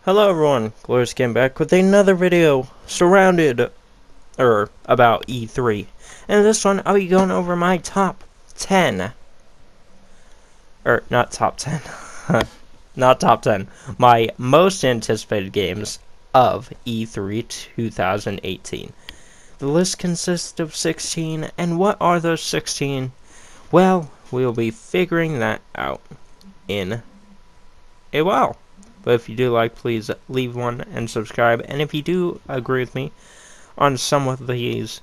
Hello everyone, Glorious came back with another video about E3. And this one, I'll be going over my top 10. Not top 10. Not top 10. My most anticipated games of E3 2018. The list consists of 16, and what are those 16? Well, we'll be figuring that out in a while. But if you do like, please leave one and subscribe. And if you do agree with me on some of these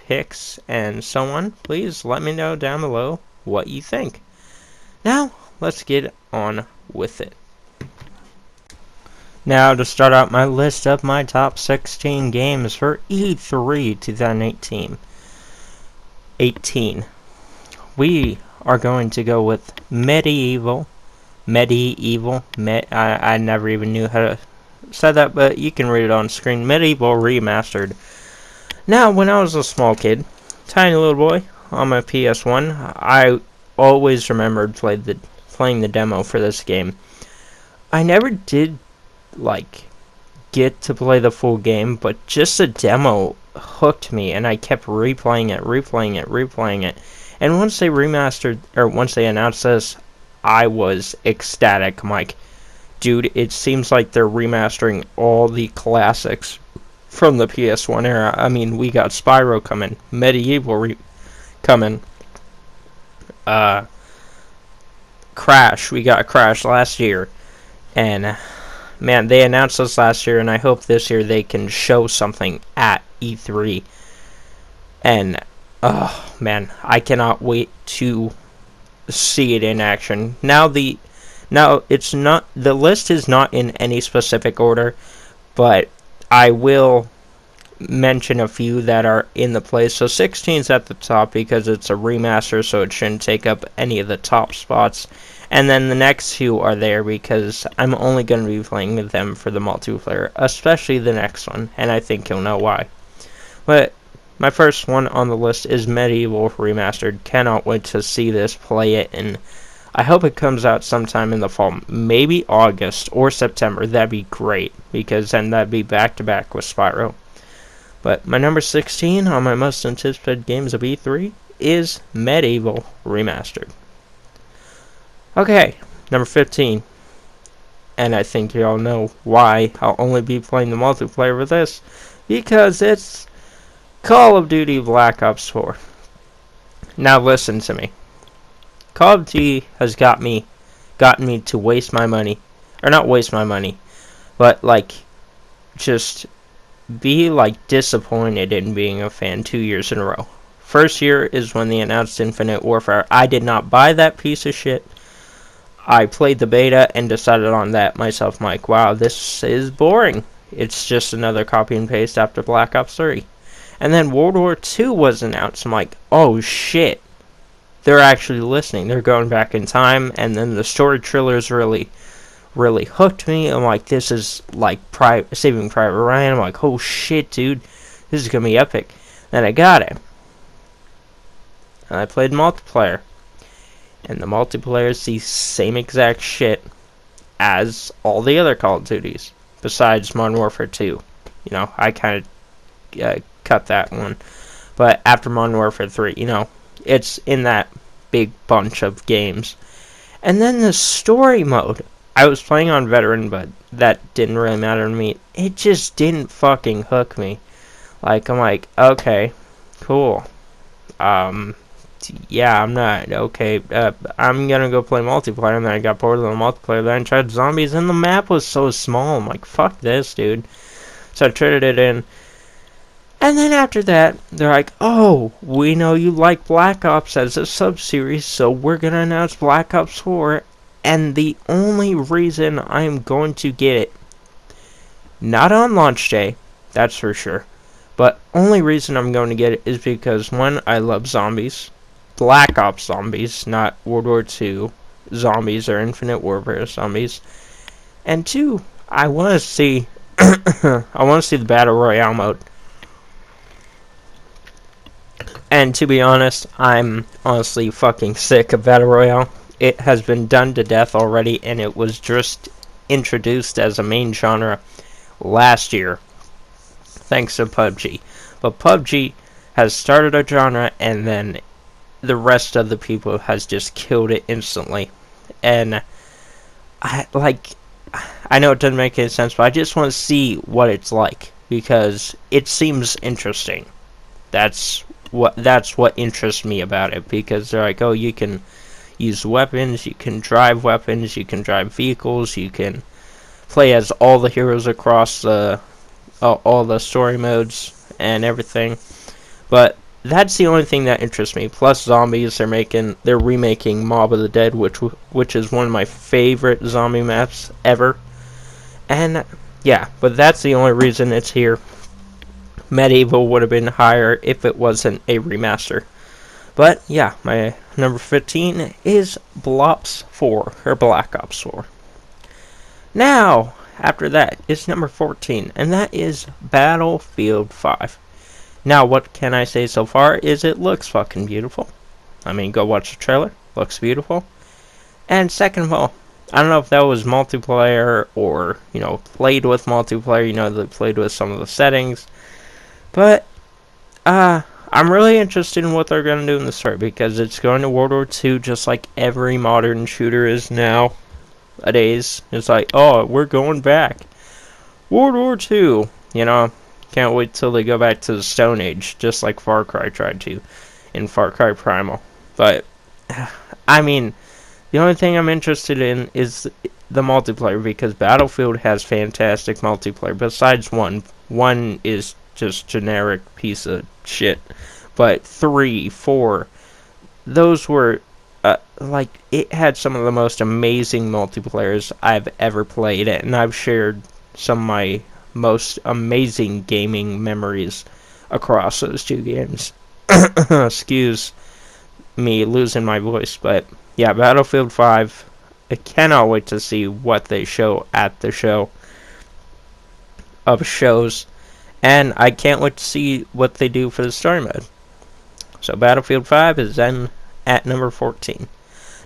picks and so on, please let me know down below what you think. Now, let's get on with it. Now, to start out my list of my top 16 games for E3 2018. We are going to go with Medieval. I never even knew how to say that, but you can read it on screen. Medieval Remastered. Now, when I was a small kid, tiny little boy, on my PS1, I always remembered playing the demo for this game. I never did, get to play the full game, but just the demo hooked me, and I kept replaying it. And once they announced this, I was ecstatic. I'm like, dude, it seems like they're remastering all the classics from the PS1 era. I mean, we got Spyro coming, Medieval coming, Crash. We got Crash last year, and man, they announced this last year, and I hope this year they can show something at E3. And oh man, I cannot wait to see it in action. Now it's not, the list is not in any specific order, but I will mention a few that are in the place. So 16's at the top because it's a remaster, so it shouldn't take up any of the top spots. And then the next two are there because I'm only going to be playing with them for the multiplayer, especially the next one, and I think you'll know why. But my first one on the list is Medieval Remastered. Cannot wait to see this, play it, and I hope it comes out sometime in the fall. Maybe August or September. That'd be great, because then that'd be back-to-back with Spyro. But my number 16 on my most anticipated games of E3 is Medieval Remastered. Okay, number 15. And I think you all know why I'll only be playing the multiplayer with this. Because it's Call of Duty Black Ops 4. Now listen to me. Call of Duty has gotten me to waste my money, or not waste my money, but just be disappointed in being a fan 2 years in a row. First year is when they announced Infinite Warfare. I did not buy that piece of shit. I played the beta and decided on that myself. I'm like, wow, this is boring. It's just another copy and paste after Black Ops 3. And then World War II was announced. I'm like, oh shit. They're actually listening. They're going back in time. And then the story trailers really hooked me. I'm like, this is like Saving Private Ryan. I'm like, oh shit, dude. This is going to be epic. Then I got it. And I played multiplayer. And the multiplayer is the same exact shit as all the other Call of Duties. Besides Modern Warfare 2. You know, I kind of cut that one, but after Modern Warfare 3, it's in that big bunch of games. And then the story mode, I was playing on Veteran, but that didn't really matter to me. It just didn't fucking hook me. I'm like, okay, cool, yeah, I'm not, okay, I'm gonna go play multiplayer. And then I got bored of the multiplayer, then I tried zombies, and the map was so small. I'm like, fuck this, dude. So I traded it in. And then after that, they're like, oh, we know you like Black Ops as a sub-series, so we're going to announce Black Ops 4. And the only reason I'm going to get it, not on launch day, that's for sure, but only reason I'm going to get it is because, one, I love zombies. Black Ops zombies, not World War II zombies or Infinite Warfare zombies. And two, I want to see, the Battle Royale mode. And to be honest, I'm honestly fucking sick of Battle Royale. It has been done to death already, and it was just introduced as a main genre last year, thanks to PUBG. But PUBG has started a genre, and then the rest of the people has just killed it instantly. And I know it doesn't make any sense, but I just want to see what it's like because it seems interesting. That's what interests me about it, because they're like, oh, you can use weapons, you can drive vehicles, you can play as all the heroes across all the story modes and everything. But that's the only thing that interests me. Plus zombies, they're remaking Mob of the Dead, which is one of my favorite zombie maps ever. And yeah, but that's the only reason it's here. Medieval would have been higher if it wasn't a remaster. But yeah, my number 15 is Blops 4, or Black Ops 4. Now, after that, it's number 14, and that is Battlefield 5. Now, what can I say so far is it looks fucking beautiful. I mean, go watch the trailer. Looks beautiful. And second of all, I don't know if that was multiplayer or, played with multiplayer. They played with some of the settings. But, I'm really interested in what they're going to do in the story, because it's going to World War II just like every modern shooter is nowadays. It's like, oh, we're going back. World War II, Can't wait till they go back to the Stone Age, just like Far Cry tried to in Far Cry Primal. But, I mean, the only thing I'm interested in is the multiplayer, because Battlefield has fantastic multiplayer, besides one. One is just generic piece of shit. But 3, 4, those were, it had some of the most amazing multiplayers I've ever played, and I've shared some of my most amazing gaming memories across those two games. Excuse me losing my voice, but yeah, Battlefield 5, I cannot wait to see what they show at the show of shows, and I can't wait to see what they do for the story mode. So Battlefield 5 is then at number 14.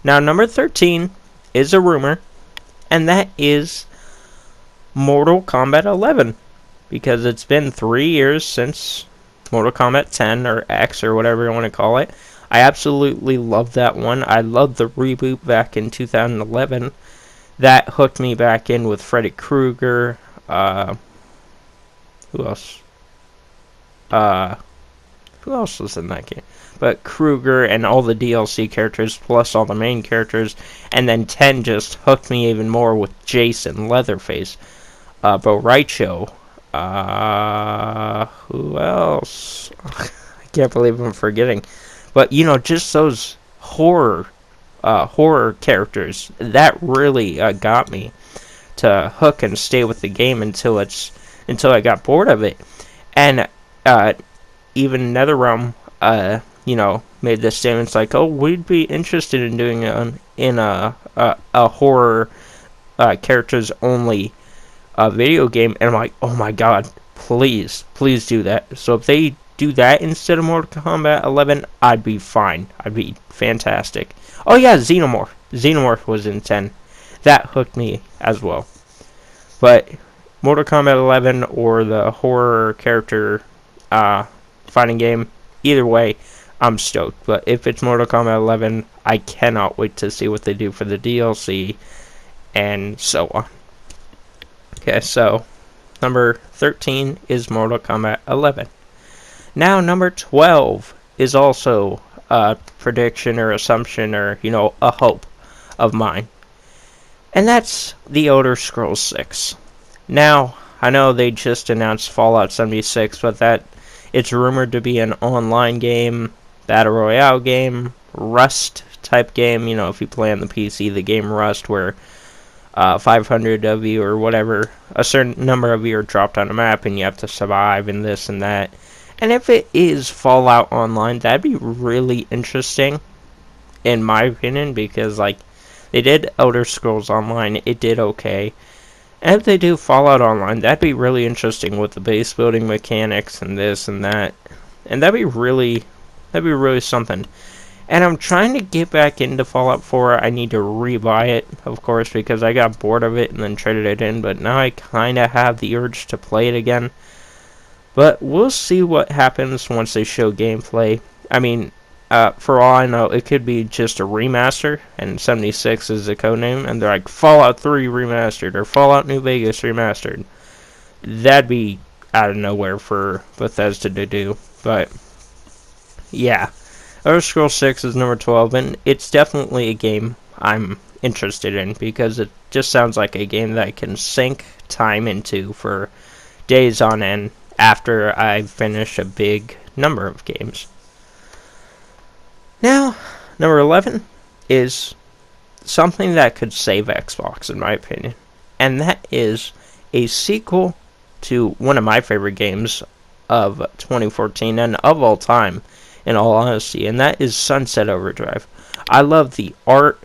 Now number 13 is a rumor, and that is Mortal Kombat 11, because it's been 3 years since Mortal Kombat 10 or X or whatever you want to call it. I absolutely love that one. I loved the reboot back in 2011. That hooked me back in with Freddy Krueger. Who else? Who else was in that game? But Krueger and all the DLC characters, plus all the main characters. And then 10 just hooked me even more with Jason, Leatherface, Boraicho. Who else? I can't believe I'm forgetting. But, just those horror characters, that really got me to hook and stay with the game until I got bored of it. And even NetherRealm, made this statement. It's like, oh, we'd be interested in doing a horror characters only video game. And I'm like, oh my god, please do that. So if they do that instead of Mortal Kombat 11, I'd be fine. I'd be fantastic. Oh yeah, Xenomorph. Xenomorph was in 10. That hooked me as well. But Mortal Kombat 11 or the horror character fighting game, either way, I'm stoked. But if it's Mortal Kombat 11, I cannot wait to see what they do for the DLC and so on. Okay, so number 13 is Mortal Kombat 11. Now number 12 is also a prediction or assumption or, a hope of mine. And that's The Elder Scrolls 6. Now, I know they just announced Fallout 76, but it's rumored to be an online game, Battle Royale game, Rust type game. If you play on the PC, the game Rust, where 500 of you or whatever, a certain number of you are dropped on a map and you have to survive and this and that. And if it is Fallout Online, that'd be really interesting, in my opinion, because, they did Elder Scrolls Online, it did okay. And if they do Fallout Online, that'd be really interesting with the base building mechanics and this and that. And that'd be really something. And I'm trying to get back into Fallout 4. I need to rebuy it, of course, because I got bored of it and then traded it in. But now I kind of have the urge to play it again. But we'll see what happens once they show gameplay. I mean, for all I know, it could be just a remaster, and 76 is the codename, and they're like, Fallout 3 remastered, or Fallout New Vegas remastered. That'd be out of nowhere for Bethesda to do. But, yeah. Elder Scrolls 6 is number 12, and it's definitely a game I'm interested in, because it just sounds like a game that I can sink time into for days on end after I finish a big number of games. Now, number 11 is something that could save Xbox, in my opinion, and that is a sequel to one of my favorite games of 2014 and of all time, in all honesty, and that is Sunset Overdrive. I love the art,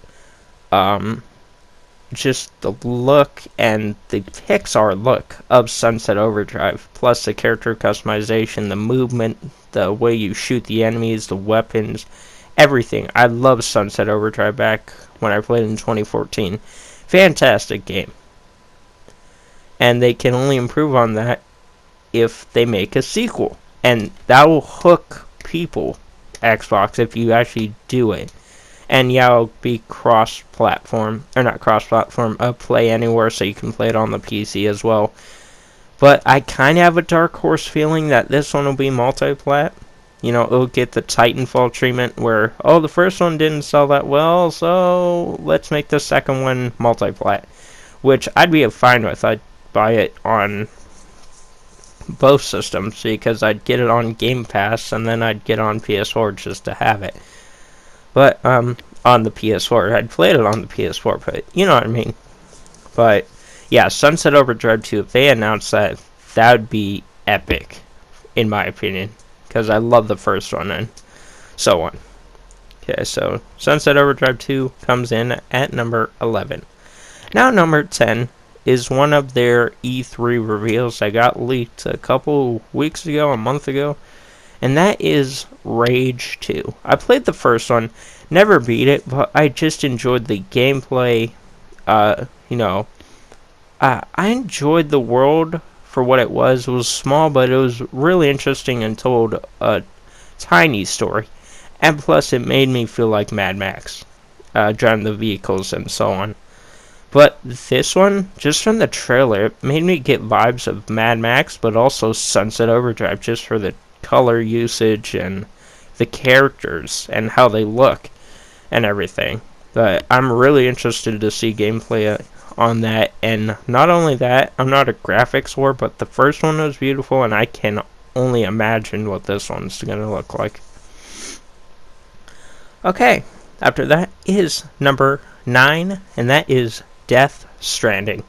just the look and the Pixar look of Sunset Overdrive, plus the character customization, the movement, the way you shoot the enemies, the weapons, everything. I love Sunset Overdrive back when I played in 2014. Fantastic game. And they can only improve on that if they make a sequel. And that will hook people, Xbox, if you actually do it. And yeah, it'll be cross-platform, or not cross-platform, play anywhere, so you can play it on the PC as well. But I kind of have a dark horse feeling that this one will be multi-plat. You know, it'll get the Titanfall treatment where, oh, the first one didn't sell that well, so let's make the second one multi-plat. Which I'd be fine with. I'd buy it on both systems, because I'd get it on Game Pass and then I'd get on PS4 just to have it. But on the PS4, I'd played it on the PS4, but you know what I mean. But yeah, Sunset Overdrive 2, if they announced that, that would be epic, in my opinion, because I love the first one and so on. Okay, so Sunset Overdrive 2 comes in at number 11. Now number 10 is one of their E3 reveals that got leaked a couple weeks ago, a month ago, and that is Rage 2. I played the first one, never beat it, but I just enjoyed the gameplay. I enjoyed the world for what it was. It was small, but it was really interesting and told a tiny story. And plus, it made me feel like Mad Max, driving the vehicles and so on. But this one, just from the trailer, it made me get vibes of Mad Max, but also Sunset Overdrive, just for the color usage and the characters and how they look and everything. But I'm really interested to see gameplay on that. And not only that, I'm not a graphics whore, but the first one was beautiful, and I can only imagine what this one's going to look like. Okay, after that is number 9, and that is Death Stranding.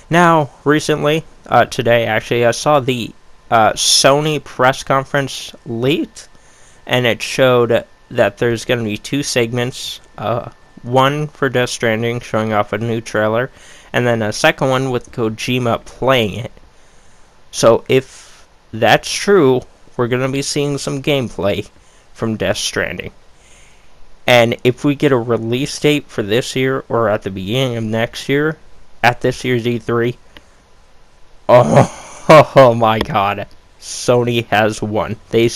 Now, recently, today actually, I saw the Sony press conference leaked, and it showed that there's going to be 2 segments, one for Death Stranding showing off a new trailer, and then a second one with Kojima playing it. So if that's true, we're going to be seeing some gameplay from Death Stranding. And if we get a release date for this year or at the beginning of next year, at this year's E3, oh my god, Sony has won. They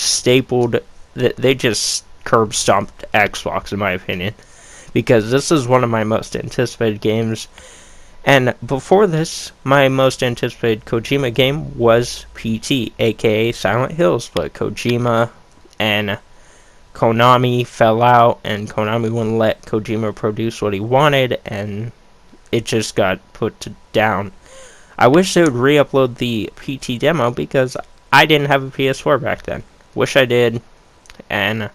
just curb stomped Xbox, in my opinion, because this is one of my most anticipated games. And before this, my most anticipated Kojima game was PT, aka Silent Hills, but Kojima and Konami fell out, and Konami wouldn't let Kojima produce what he wanted, and it just got put down. I wish they would re-upload the PT demo, because I didn't have a PS4 back then. Wish I did, and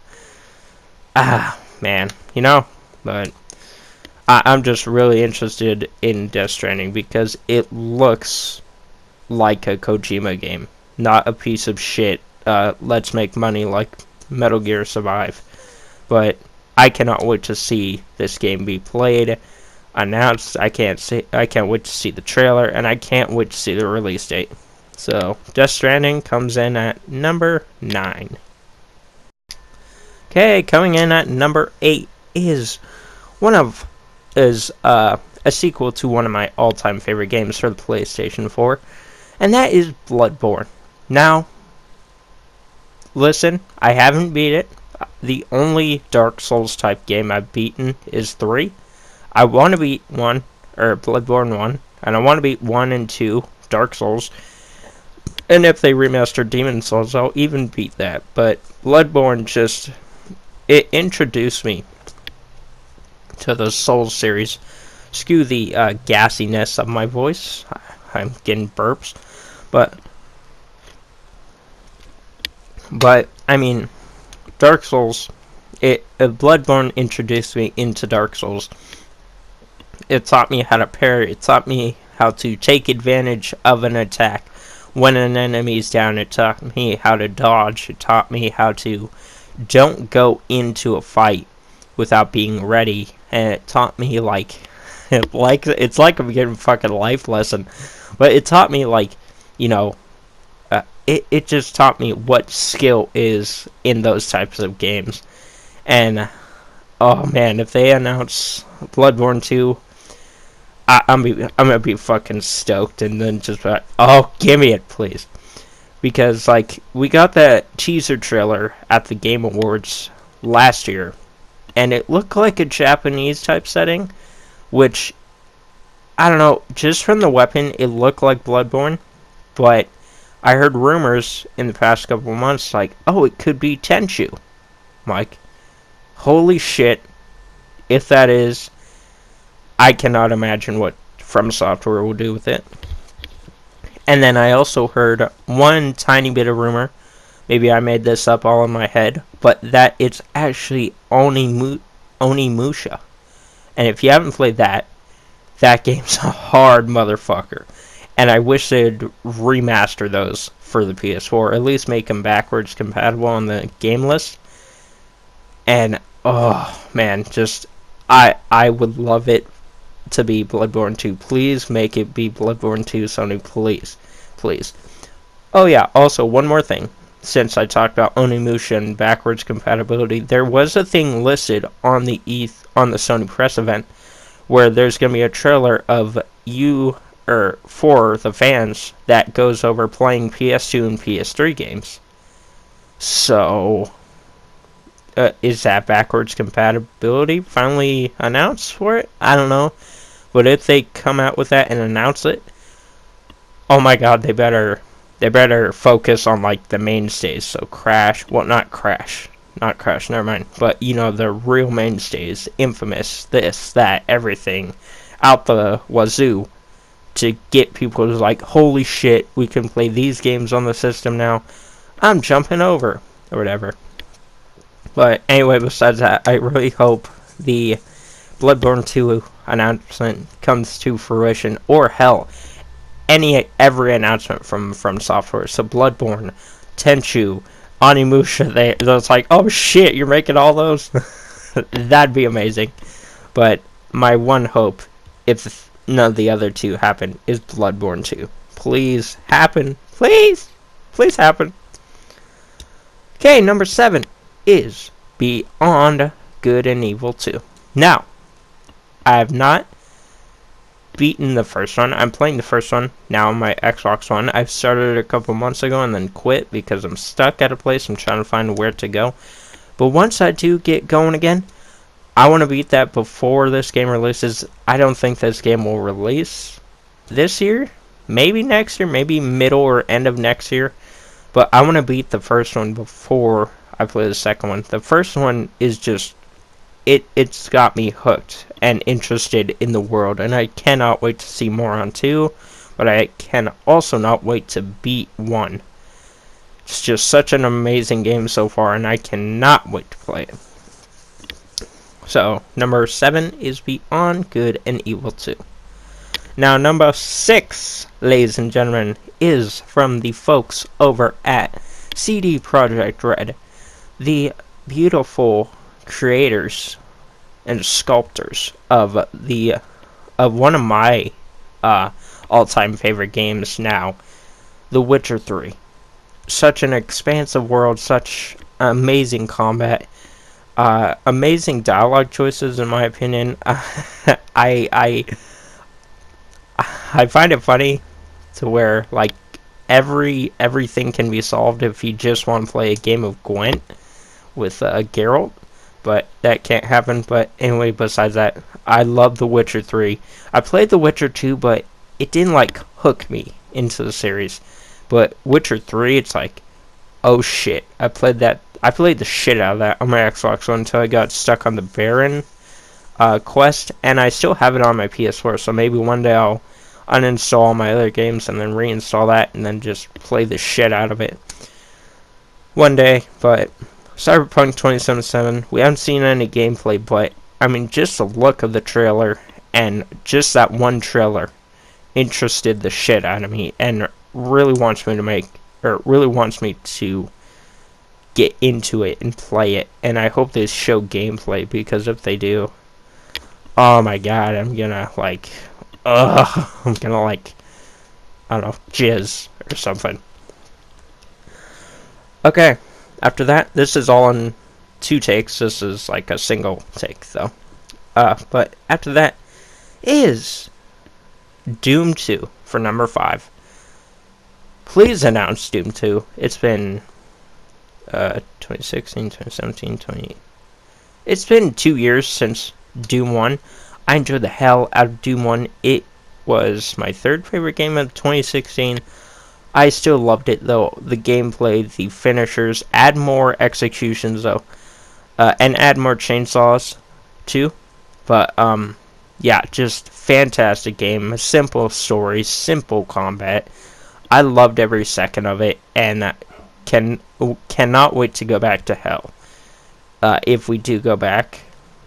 man, but I'm just really interested in Death Stranding, because it looks like a Kojima game, not a piece of shit, let's make money like Metal Gear Survive. But I cannot wait to see this game be played, announced. I can't wait to see the trailer, and I can't wait to see the release date. So Death Stranding comes in at number 9. Okay, coming in at number 8 is a sequel to one of my all-time favorite games for the PlayStation 4, and that is Bloodborne. Now, listen, I haven't beat it. The only Dark Souls type game I've beaten is 3. I want to beat 1, or Bloodborne 1, and I want to beat 1 and 2, Dark Souls. And if they remaster Demon Souls, I'll even beat that. But Bloodborne just, it introduced me to the Souls series. Skew the gassiness of my voice. I'm getting burps. But I mean, Dark Souls, Bloodborne introduced me into Dark Souls. It taught me how to parry. It taught me how to take advantage of an attack when an enemy's down. It taught me how to dodge. It taught me how to don't go into a fight without being ready. And it taught me it's like I'm getting a fucking life lesson, but it taught me it just taught me what skill is in those types of games. And oh man, if they announce Bloodborne 2, I'm gonna be fucking stoked, and then just like, oh, give me it, please, because we got that teaser trailer at the Game Awards last year, and it looked like a Japanese type setting, which I don't know, just from the weapon it looked like Bloodborne, but I heard rumors in the past couple of months oh, it could be Tenchu. Holy shit, if that is, I cannot imagine what From Software will do with it. And then I also heard one tiny bit of rumor, maybe I made this up all in my head, but that it's actually Onimusha. And if you haven't played that game's a hard motherfucker. And I wish they'd remaster those for the PS4, at least make them backwards compatible on the game list. And oh man, just I would love it to be Bloodborne 2. Please make it be Bloodborne 2, Sony, please. Please. Oh yeah, also one more thing. Since I talked about Onimusha and backwards compatibility, there was a thing listed on the Sony press event where there's going to be a trailer of for the fans that goes over playing PS2 and PS3 games. So, is that backwards compatibility finally announced for it? I don't know. But if they come out with that and announce it, oh my god, they better focus on the mainstays. So not Crash, never mind. But the real mainstays, Infamous, this, that, everything, out the wazoo, to get people to holy shit, we can play these games on the system now. I'm jumping over, or whatever. But anyway, besides that, I really hope the Bloodborne 2 announcement comes to fruition, or hell, every announcement from Software. So Bloodborne, Tenchu, Onimusha, it's oh shit, you're making all those? That'd be amazing. But my one hope, if none of the other two happen, is Bloodborne 2. Please happen. Please happen. Okay, number 7 is Beyond Good and Evil 2. Now, I have not beaten the first one. I'm playing the first one now on my Xbox One. I started it a couple months ago and then quit because I'm stuck at a place. I'm trying to find where to go. But once I do get going again, I want to beat that before this game releases. I don't think this game will release this year. Maybe next year. Maybe middle or end of next year. But I want to beat the first one before I play the second one. The first one is just, it's got me hooked and interested in the world. And I cannot wait to see more on 2. But I can also not wait to beat 1. It's just such an amazing game so far. And I cannot wait to play it. So, number 7 is Beyond Good and Evil 2. Now, number 6, ladies and gentlemen, is from the folks over at CD Projekt Red, the beautiful creators and sculptors of one of my all-time favorite games now, The Witcher 3. Such an expansive world, such amazing combat. Amazing dialogue choices, in my opinion. I I find it funny to where like everything can be solved if you just want to play a game of Gwent with Geralt, but that can't happen. But anyway, besides that, I love The Witcher 3. I played The Witcher 2, but it didn't like hook me into the series. But Witcher 3, it's like, oh shit, I played that. I played the shit out of that on my Xbox One until I got stuck on the Baron quest, and I still have it on my PS4. So maybe one day I'll uninstall all my other games and then reinstall that, and then just play the shit out of it one day. But Cyberpunk 2077, we haven't seen any gameplay, but I mean, just the look of the trailer and just that one trailer interested the shit out of me and really wants me to get into it and play it. And I hope they show gameplay, because if they do, oh my god, I'm gonna like, I'm gonna like, I don't know, jizz or something. Okay, after that, this is all in 2 takes. This is like a single take, though. But after that is Doom 2 for number 5. Please announce Doom 2. It's been 2016, 2017, 20... It's been 2 years since Doom 1. I enjoyed the hell out of Doom 1. It was my 3rd favorite game of 2016. I still loved it, though. The gameplay, the finishers, add more executions, though. And add more chainsaws, too. But, yeah, just fantastic game. Simple story, simple combat. I loved every second of it, and cannot wait to go back to hell. If we do go back.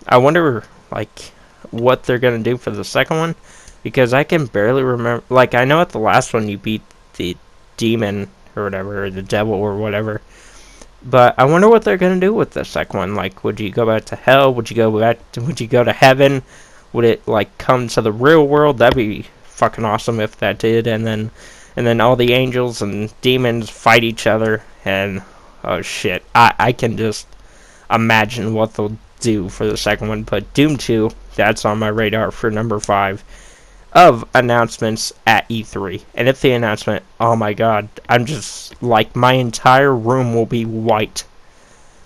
I wonder, like, what they're going to do for the second one. Because I can barely remember. Like, I know at the last one you beat the demon or whatever, or the devil or whatever. But I wonder what they're gonna do with the second one. Like, would you go back to hell? Would you go to heaven? Would it like come to the real world? That'd be fucking awesome if that did. And then all the angels and demons fight each other. And oh shit, I can just imagine what they'll do for the second one. But Doom 2, that's on my radar for number 5 of announcements at E3. And if the announcement, oh my god, I'm just like, my entire room will be white,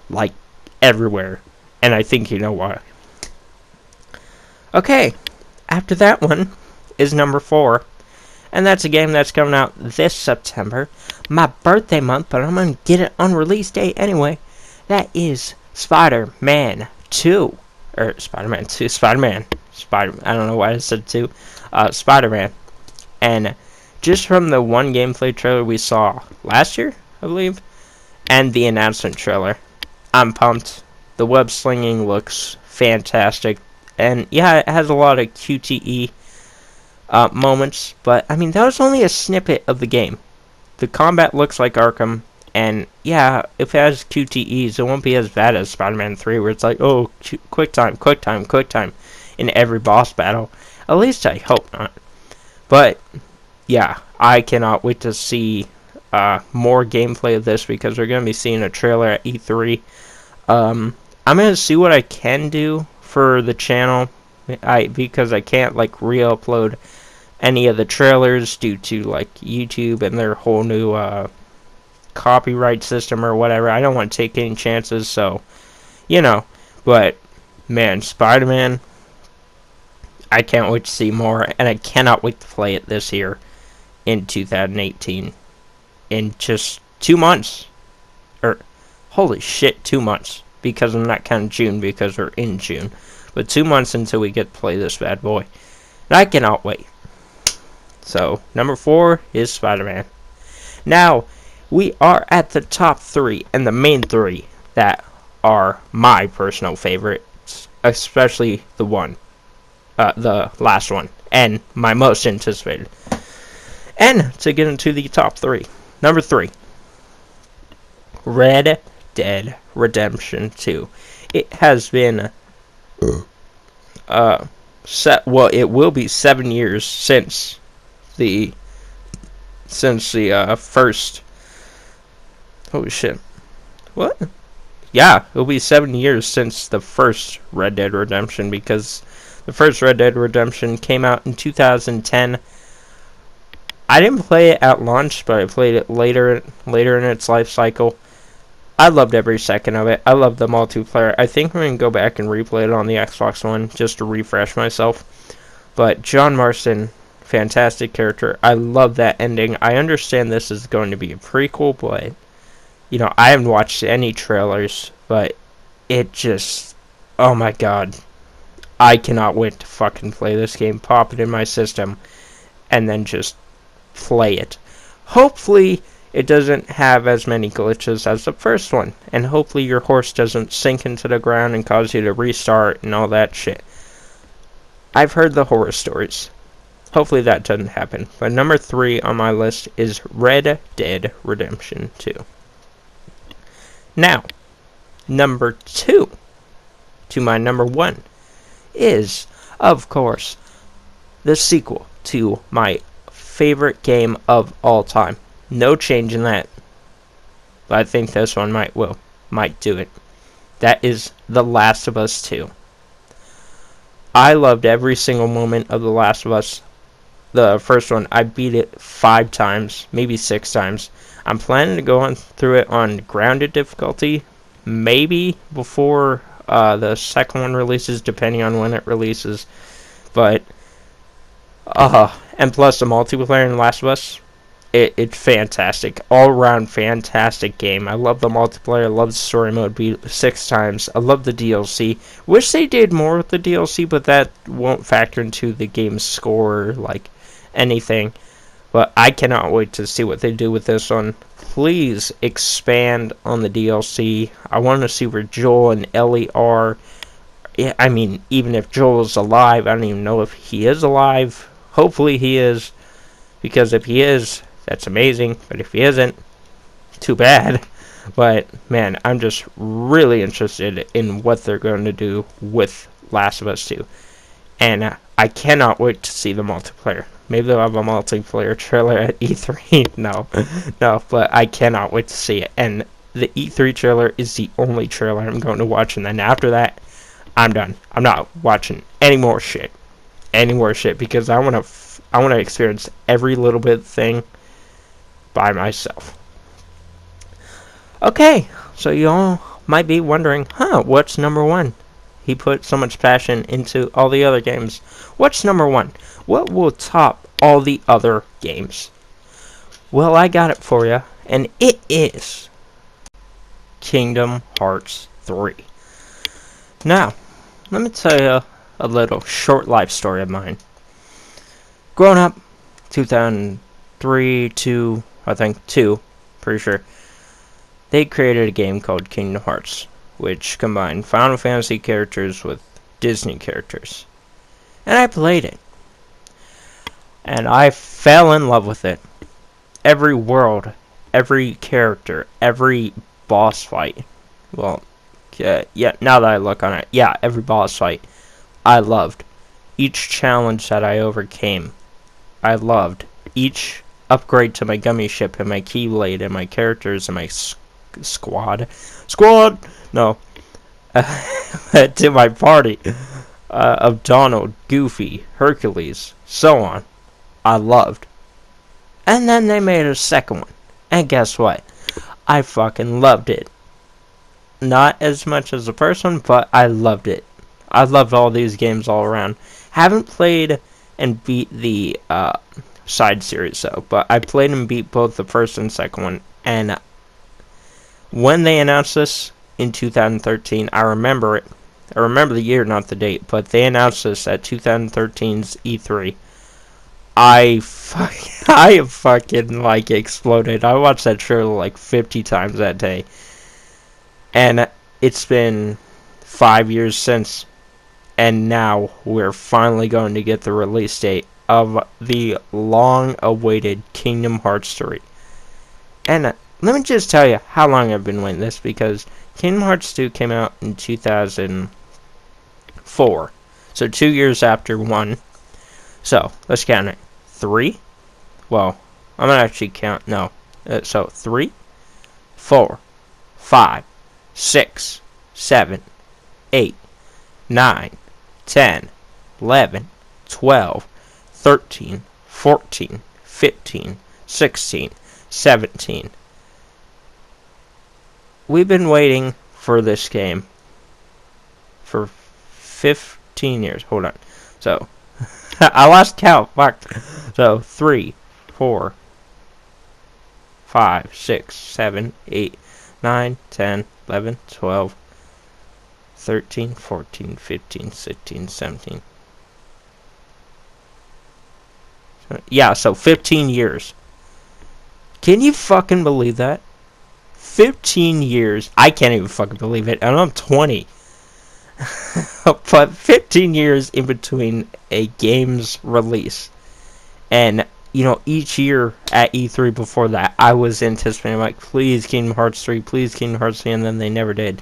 like everywhere, and I think you know why. Okay, after that one is number 4, and that's a game that's coming out this September, my birthday month, but I'm gonna get it on release date anyway. That is Spider-Man 2, or Spider-Man 2, I don't know why I said 2. Spider-Man. And just from the one gameplay trailer we saw last year, I believe, and the announcement trailer, I'm pumped. The web slinging looks fantastic. And yeah, it has a lot of QTE moments, but I mean, that was only a snippet of the game. The combat looks like Arkham, and yeah, if it has QTEs, it won't be as bad as Spider-Man 3, where it's like, oh, quick time in every boss battle. At least I hope not. But yeah, I cannot wait to see more gameplay of this, because we're going to be seeing a trailer at E3. I'm going to see what I can do for the channel, because I can't like re-upload any of the trailers due to like YouTube and their whole new copyright system or whatever. I don't want to take any chances, so you know. But man, Spider-Man, I can't wait to see more, and I cannot wait to play it this year in 2018. In just 2 months. Or, holy shit, 2 months. Because I'm not counting June, because we're in June. But 2 months until we get to play this bad boy. And I cannot wait. So, number 4 is Spider-Man. Now, we are at the top 3, and the main 3 that are my personal favorites. Especially the last one, and my most anticipated. And to get into the top 3, number 3, Red Dead Redemption 2. It has been it will be 7 years since the first. Holy shit! What? yeah, it'll be 7 years since the first Red Dead Redemption, because the first Red Dead Redemption came out in 2010. I didn't play it at launch, but I played it later in its life cycle. I loved every second of it. I loved the multiplayer. I think I'm going to go back and replay it on the Xbox One just to refresh myself. But John Marston, fantastic character. I love that ending. I understand this is going to be a prequel, but I haven't watched any trailers, but it just, oh my god. I cannot wait to fucking play this game, pop it in my system, and then just play it. Hopefully, it doesn't have as many glitches as the first one, and hopefully your horse doesn't sink into the ground and cause you to restart and all that shit. I've heard the horror stories. Hopefully that doesn't happen. But number 3 on my list is Red Dead Redemption 2. Now, number 2 to my number 1 is, of course, the sequel to my favorite game of all time. No change in that. But I think this one might do it. That is The Last of Us 2. I loved every single moment of The Last of Us. The first one, I beat it 5 times, maybe 6 times. I'm planning to go on through it on grounded difficulty, maybe before the second one releases, depending on when it releases. But, and plus the multiplayer in The Last of Us, it's fantastic. All around fantastic game. I love the multiplayer. I love the story mode. Beat it 6 times. I love the DLC. Wish they did more with the DLC, but that won't factor into the game's score, like anything. But I cannot wait to see what they do with this one. Please expand on the DLC. I want to see where Joel and Ellie are. Yeah, I mean, even if Joel is alive, I don't even know if he is alive. Hopefully he is, because if he is, that's amazing. But if he isn't, too bad. But man, I'm just really interested in what they're going to do with Last of Us 2. And I cannot wait to see the multiplayer. Maybe they'll have a multiplayer trailer at E3. No, but I cannot wait to see it. And the E3 trailer is the only trailer I'm going to watch. And then after that, I'm done. I'm not watching any more shit. Because I want to experience every little bit thing by myself. Okay, so you all might be wondering, what's number 1? He put so much passion into all the other games. What's number 1? What will top all the other games? Well, I got it for you, and it is Kingdom Hearts 3. Now, let me tell you a little short life story of mine. Growing up, 2003, 2, I think 2, pretty sure, they created a game called Kingdom Hearts, which combined Final Fantasy characters with Disney characters. And I played it. And I fell in love with it. Every world, every character, every boss fight. Well, yeah, now that I look on it, yeah, every boss fight I loved. Each challenge that I overcame, I loved. Each upgrade to my gummy ship and my keyblade and my characters and my squad, no, to my party of Donald, Goofy, Hercules, so on. I loved. And then they made a second one. And guess what? I fucking loved it. Not as much as the first one, but I loved it. I loved all these games all around. Haven't played and beat the side series though, but I played and beat both the first and second one. And when they announced this in 2013, I remember it. I remember the year, not the date, but they announced this at 2013's E3. I fucking like exploded. I watched that trailer like 50 times that day. And it's been 5 years since. And now we're finally going to get the release date of the long-awaited Kingdom Hearts 3. And let me just tell you how long I've been waiting this, because Kingdom Hearts 2 came out in 2004. So 2 years after 1. So, let's count it. 3? Well, I'm going to actually count, no. So, 3, 4, 5, 6, 7, 8, 9, 10, 11, 12, 13, 14, 15, 16, 17. We've been waiting for this game for 15 years. Hold on. So, I lost count. Fuck. So, 3, 4, 5, 6, 7, 8, 9, 10, 11, 12, 13, 14, 15, 16, 17. Yeah, so 15 years. Can you fucking believe that? 15 years. I can't even fucking believe it. And I'm 20. But 15 years in between a game's release. And, you know, each year at E3 before that, I was anticipating, like, please Kingdom Hearts 3, please Kingdom Hearts 3, and then they never did.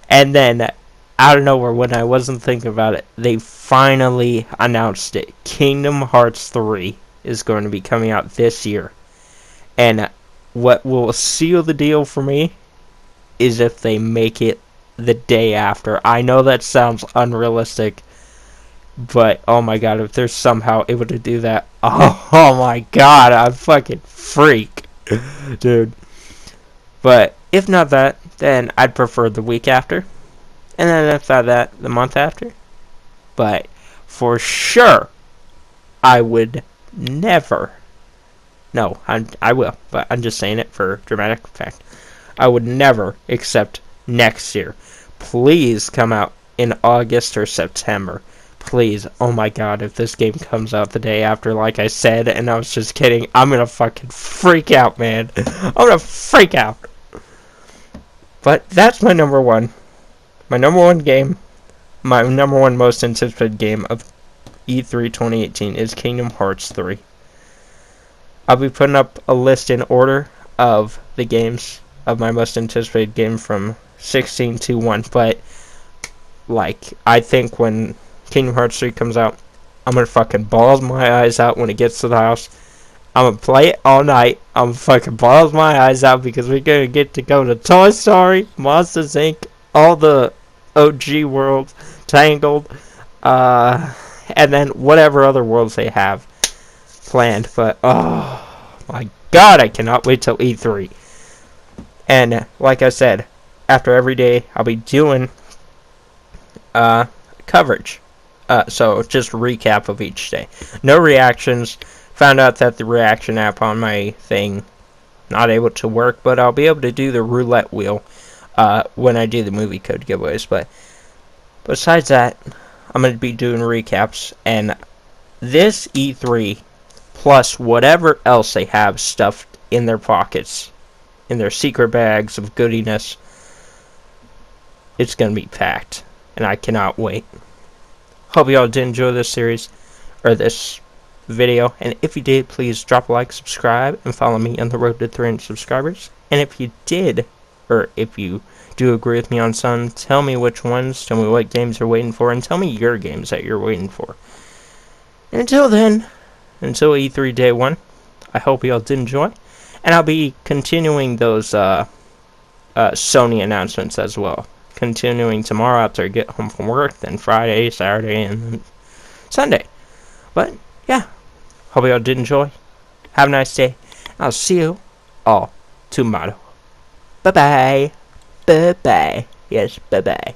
And then, out of nowhere, when I wasn't thinking about it, they finally announced it. Kingdom Hearts 3 is going to be coming out this year. And what will seal the deal for me is if they make it the day after. I know that sounds unrealistic, but oh my god, if they're somehow able to do that, oh my god, I'm fucking freak, dude. But if not that, then I'd prefer the week after, and then if not that, the month after. But for sure, I would never. No, I will, but I'm just saying it for dramatic effect. I would never accept next year. Please come out in August or September. Please. Oh my god, if this game comes out the day after, like I said, and I was just kidding, I'm gonna fucking freak out, man. I'm gonna freak out. But that's my number one. My number one game, my number one most anticipated game of E3 2018 is Kingdom Hearts 3. I'll be putting up a list in order of the games of my most anticipated game from 16 to 1, but like, I think when Kingdom Hearts 3 comes out, I'm gonna fucking balls my eyes out when it gets to the house. I'm gonna play it all night. I'm gonna fucking balls my eyes out because we're gonna get to go to Toy Story, Monsters Inc., all the OG worlds, Tangled, and then whatever other worlds they have planned. But oh my god, I cannot wait till E3. And like I said, after every day I'll be doing coverage. So just a recap of each day. No reactions. Found out that the reaction app on my thing not able to work, but I'll be able to do the roulette wheel when I do the movie code giveaways. But besides that, I'm going to be doing recaps, and this E3 plus whatever else they have stuffed in their pockets, in their secret bags of goodiness, it's going to be packed, and I cannot wait. Hope y'all did enjoy this series, or this video, and if you did, please drop a like, subscribe, and follow me on the road to 300 subscribers. And if you did, or if you do agree with me on some, tell me which ones, tell me what games you're waiting for, and tell me your games that you're waiting for. And until then, until E3 Day 1, I hope y'all did enjoy, and I'll be continuing those Sony announcements as well. Continuing tomorrow after I get home from work, then Friday, Saturday, and then Sunday. But, yeah, hope y'all did enjoy. Have a nice day. I'll see you all tomorrow. Bye-bye. Bye-bye. Yes, bye-bye.